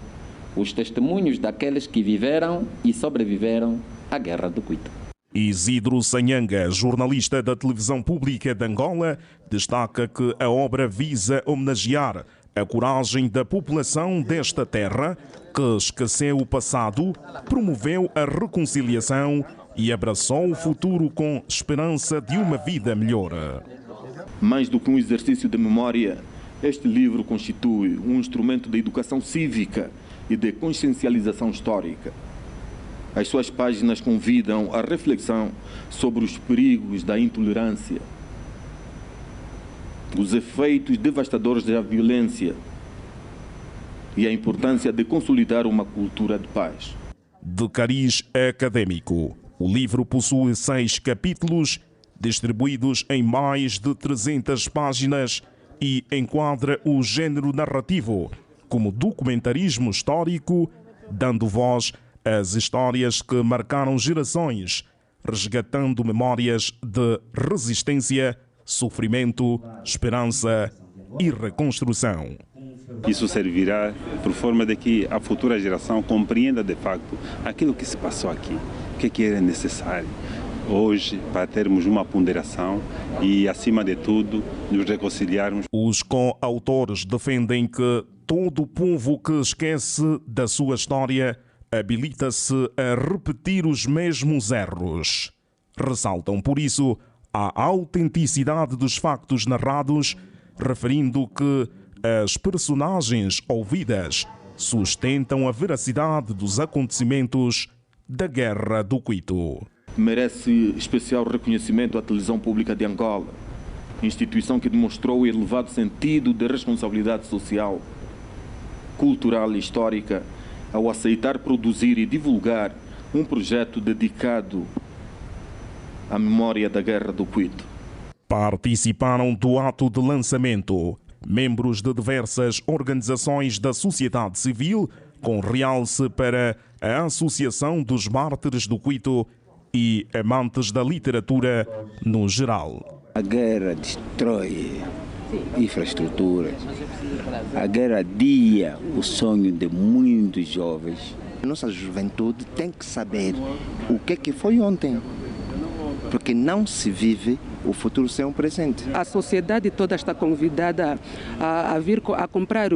os testemunhos daqueles que viveram e sobreviveram à Guerra do Cuito. Isidro Sanhanga, jornalista da televisão pública de Angola, destaca que a obra visa homenagear a coragem da população desta terra que esqueceu o passado, promoveu a reconciliação e abraçou o futuro com esperança de uma vida melhor. Mais do que um exercício de memória, este livro constitui um instrumento de educação cívica e de consciencialização histórica. As suas páginas convidam à reflexão sobre os perigos da intolerância, os efeitos devastadores da violência e a importância de consolidar uma cultura de paz. De cariz acadêmico, o livro possui 6 capítulos, distribuídos em mais de 300 páginas e enquadra o género narrativo como documentarismo histórico, dando voz às histórias que marcaram gerações, resgatando memórias de resistência, sofrimento, esperança e reconstrução. Isso servirá por forma de que a futura geração compreenda de facto aquilo que se passou aqui, o que era necessário hoje para termos uma ponderação e, acima de tudo, nos reconciliarmos. Os coautores defendem que todo povo que esquece da sua história habilita-se a repetir os mesmos erros. Ressaltam, por isso, a autenticidade dos factos narrados, referindo que as personagens ouvidas sustentam a veracidade dos acontecimentos da Guerra do Cuito. Merece especial reconhecimento à Televisão Pública de Angola, instituição que demonstrou o elevado sentido de responsabilidade social, cultural e histórica ao aceitar produzir e divulgar um projeto dedicado à memória da Guerra do Cuito. Participaram do ato de lançamento membros de diversas organizações da sociedade civil, com realce para a Associação dos Mártires do Cuito e amantes da literatura no geral. A guerra destrói infraestruturas. A guerra adia o sonho de muitos jovens. A nossa juventude tem que saber o que foi ontem, porque não se vive o futuro sem o presente. A sociedade toda está convidada a vir a comprar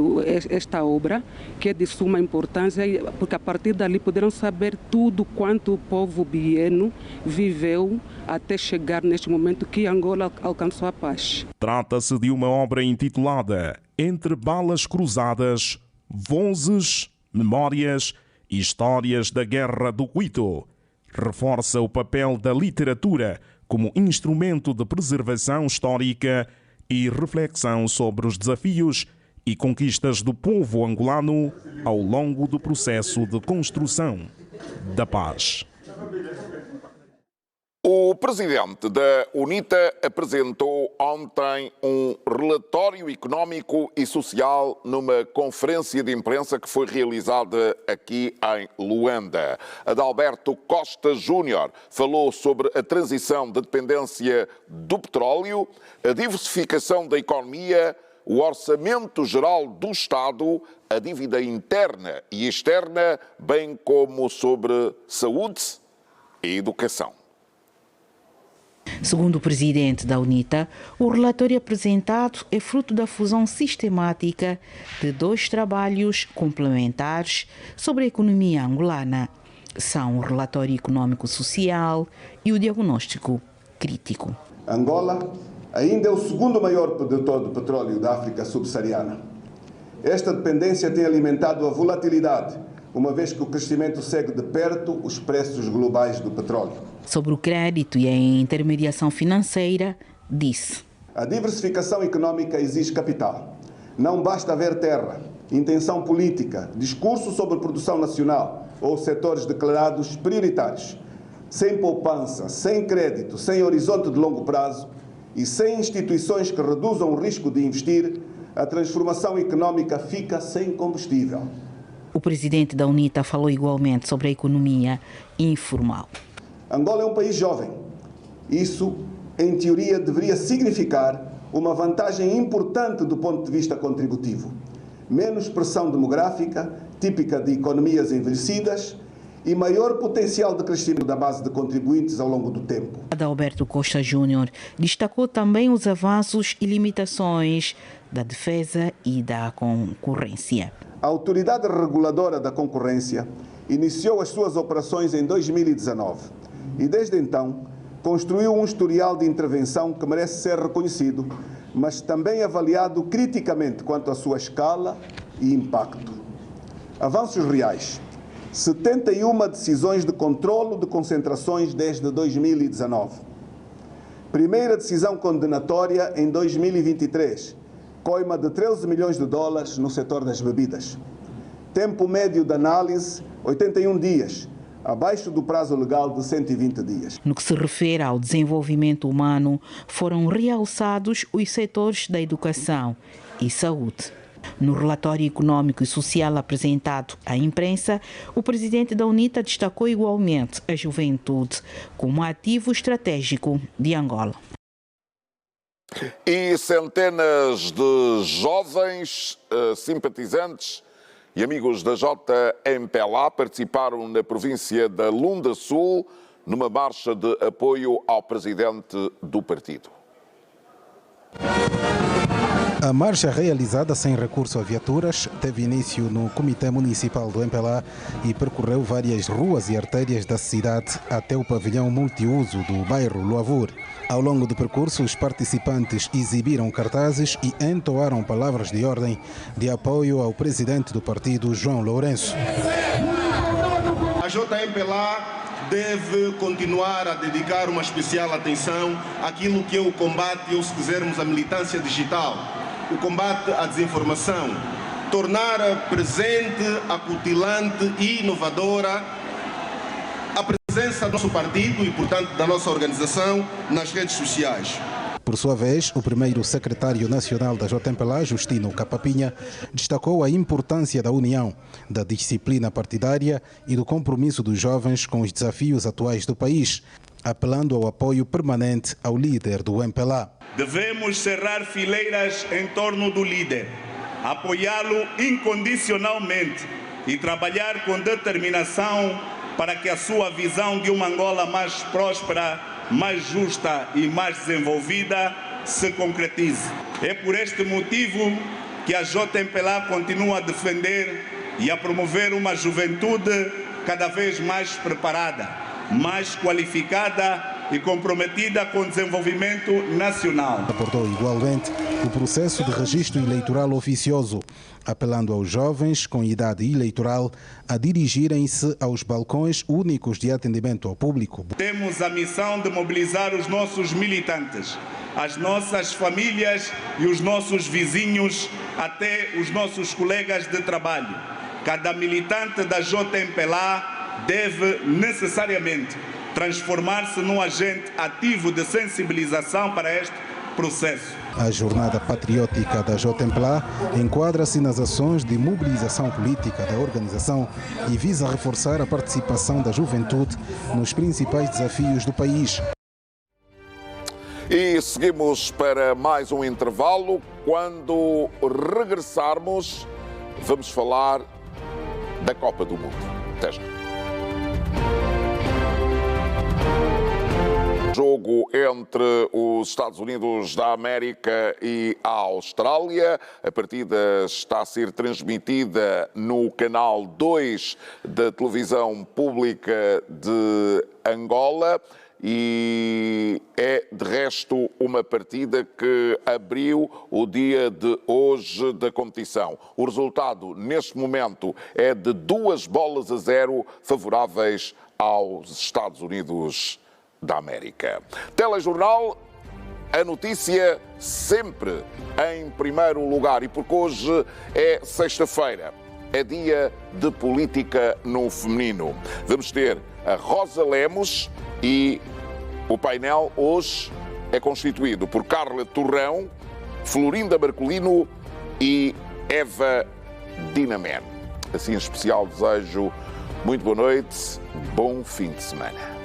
esta obra, que é de suma importância, porque a partir dali poderão saber tudo quanto o povo bieno viveu até chegar neste momento que Angola alcançou a paz. Trata-se de uma obra intitulada Entre Balas Cruzadas, Vozes, Memórias e Histórias da Guerra do Cuito. Reforça o papel da literatura como instrumento de preservação histórica e reflexão sobre os desafios e conquistas do povo angolano ao longo do processo de construção da paz. O presidente da UNITA apresentou ontem um relatório económico e social numa conferência de imprensa que foi realizada aqui em Luanda. Adalberto Costa Júnior falou sobre a transição da dependência do petróleo, a diversificação da economia, o orçamento geral do Estado, a dívida interna e externa, bem como sobre saúde e educação. Segundo o presidente da UNITA, o relatório apresentado é fruto da fusão sistemática de dois trabalhos complementares sobre a economia angolana. São o relatório econômico-social e o diagnóstico crítico. Angola ainda é o segundo maior produtor de petróleo da África subsaariana. Esta dependência tem alimentado a volatilidade, uma vez que o crescimento segue de perto os preços globais do petróleo. Sobre o crédito e a intermediação financeira, disse: a diversificação econômica exige capital. Não basta haver terra, intenção política, discurso sobre produção nacional ou setores declarados prioritários. Sem poupança, sem crédito, sem horizonte de longo prazo e sem instituições que reduzam o risco de investir, a transformação econômica fica sem combustível. O presidente da UNITA falou igualmente sobre a economia informal. Angola é um país jovem. Isso, em teoria, deveria significar uma vantagem importante do ponto de vista contributivo. Menos pressão demográfica, típica de economias envelhecidas, e maior potencial de crescimento da base de contribuintes ao longo do tempo. Adalberto Costa Júnior destacou também os avanços e limitações da defesa e da concorrência. A Autoridade Reguladora da Concorrência iniciou as suas operações em 2019 e, desde então, construiu um historial de intervenção que merece ser reconhecido, mas também avaliado criticamente quanto à sua escala e impacto. Avanços reais. 71 decisões de controlo de concentrações desde 2019. Primeira decisão condenatória em 2023. Coima de 13 milhões de dólares no setor das bebidas. Tempo médio de análise, 81 dias, abaixo do prazo legal de 120 dias. No que se refere ao desenvolvimento humano, foram realçados os setores da educação e saúde. No relatório econômico e social apresentado à imprensa, o presidente da UNITA destacou igualmente a juventude como ativo estratégico de Angola. E centenas de jovens simpatizantes e amigos da JMPLA participaram na província da Lunda Sul numa marcha de apoio ao presidente do partido. A marcha, realizada sem recurso a viaturas, teve início no Comitê Municipal do MPLA e percorreu várias ruas e artérias da cidade até o pavilhão multiuso do bairro Luavur. Ao longo do percurso, os participantes exibiram cartazes e entoaram palavras de ordem de apoio ao presidente do partido, João Lourenço. A JMPLA deve continuar a dedicar uma especial atenção àquilo que é o combate, ou se quisermos, a militância digital, o combate à desinformação, tornar presente, acutilante e inovadora a presença do nosso partido e, portanto, da nossa organização nas redes sociais. Por sua vez, o primeiro secretário nacional da JMPLA, Justino Capapinha, destacou a importância da união, da disciplina partidária e do compromisso dos jovens com os desafios atuais do país, apelando ao apoio permanente ao líder do MPLA. Devemos cerrar fileiras em torno do líder, apoiá-lo incondicionalmente e trabalhar com determinação para que a sua visão de uma Angola mais próspera, mais justa e mais desenvolvida se concretize. É por este motivo que a JMPLA continua a defender e a promover uma juventude cada vez mais preparada, mais qualificada e comprometida com o desenvolvimento nacional. Abordou igualmente o processo de registro eleitoral oficioso, apelando aos jovens com idade eleitoral a dirigirem-se aos balcões únicos de atendimento ao público. Temos a missão de mobilizar os nossos militantes, as nossas famílias e os nossos vizinhos, até os nossos colegas de trabalho. Cada militante da JMPLA deve necessariamente transformar-se num agente ativo de sensibilização para este processo. A Jornada Patriótica da JMPLA enquadra-se nas ações de mobilização política da organização e visa reforçar a participação da juventude nos principais desafios do país. E seguimos para mais um intervalo. Quando regressarmos, vamos falar da Copa do Mundo. Até já. Jogo entre os Estados Unidos da América e a Austrália. A partida está a ser transmitida no canal 2 da televisão pública de Angola. E é, de resto, uma partida que abriu o dia de hoje da competição. O resultado, neste momento, é de 2-0 favoráveis aos Estados Unidos da América. Telejornal, a notícia sempre em primeiro lugar. E porque hoje é sexta-feira, é dia de política no feminino. Vamos ter a Rosa Lemos e o painel hoje é constituído por Carla Torrão, Florinda Marcolino e Eva Dinamen. Assim, em especial, desejo muito boa noite, bom fim de semana.